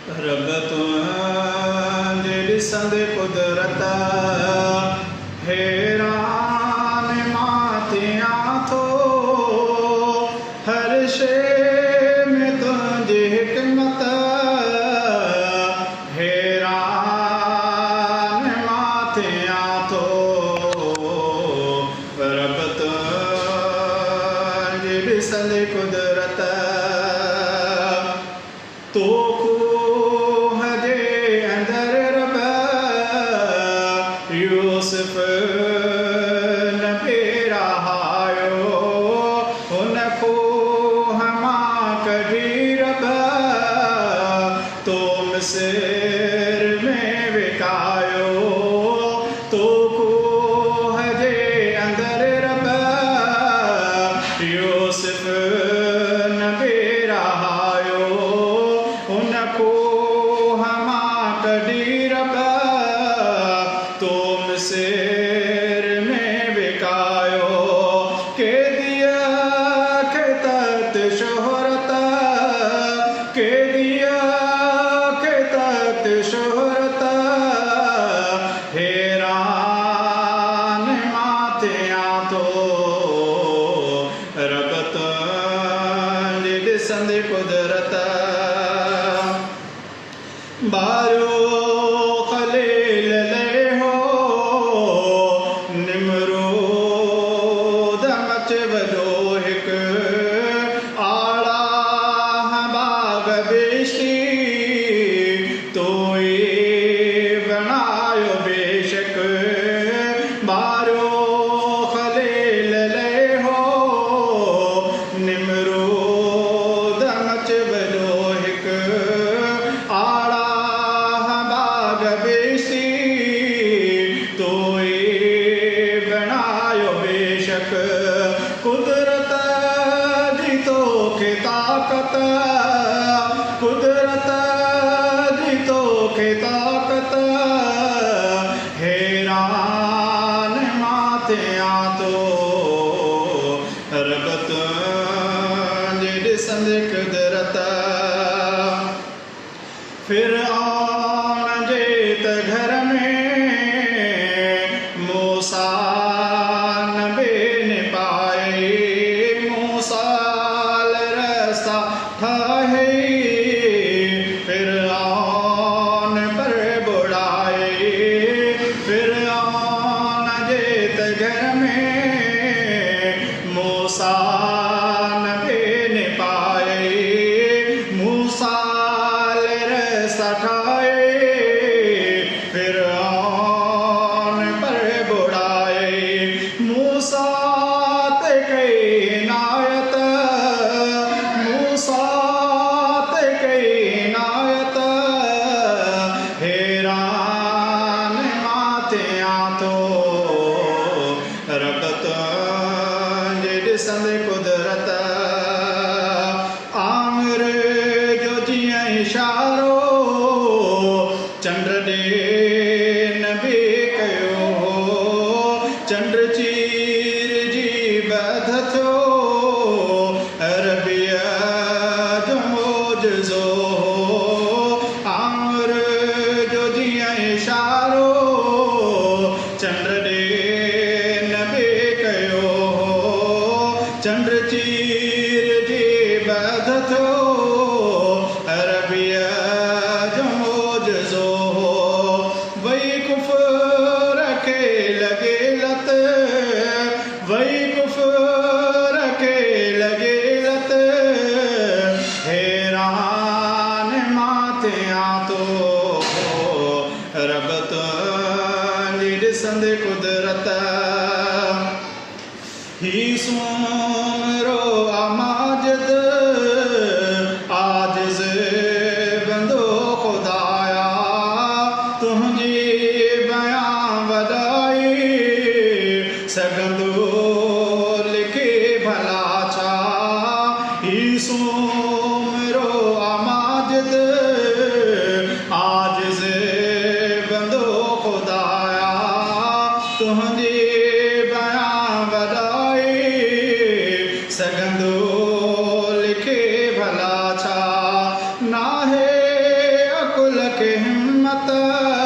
रब तुंहिंजे ॾिसंदे कुदरत हैरान मां थियां थो। हर शइ में तुंहिंजी हिकमत हैरान मां थियां थो। रब तुंहिंजे ॾिसंदे कुदरत तो यूसुफ नबी रहायो हुन खोह मां कढी रब तो मिस्र में विकायो। तो कोह जे अंदरि रब यूसुफ नबी रहायो हुन खोह मां कढी रब तो मिस्र में विकायो। कैदिया खे तहत शोहरत कैदिया खे तहत शोहरत हैरान मां थियां थो। रब तुंहिंजे ॾिसंदे कुदरत बारो खलील कुदरत जी तोखे ताकत कुदरत जी तोखे ताकत हैरान मां थियां थो। रब तुंहिंजे ॾिसंदे कुदरत फिरऔन जे त घर में मूसा रब तुंहिंजे ॾिसंदे कुदरत आमिर जो जीअं इशारो चंड ॾे नबी कयो चंड चीर जी बध थियो अरबिया जो मोजज़ो आमिर जो जीअं इशारो चंड चंड चीर जी बध थियो अरबिया जो मोजज़ो वही कुफर खे लॻे लत वही कुफर खे लॻे लत हैरान मां थियां थो। रब तुंहिंजे ॾिसंदे कुदरत ही सुमरो आमाजिद आजिज़ बंदो खुदाया तुंहिंजी बयां वॾाई सघंदो लिखे भला छा। ही सुमरो आमाजिद आजिज़ बंदो खुदाया तुंहिंजी ਦਾਤਾ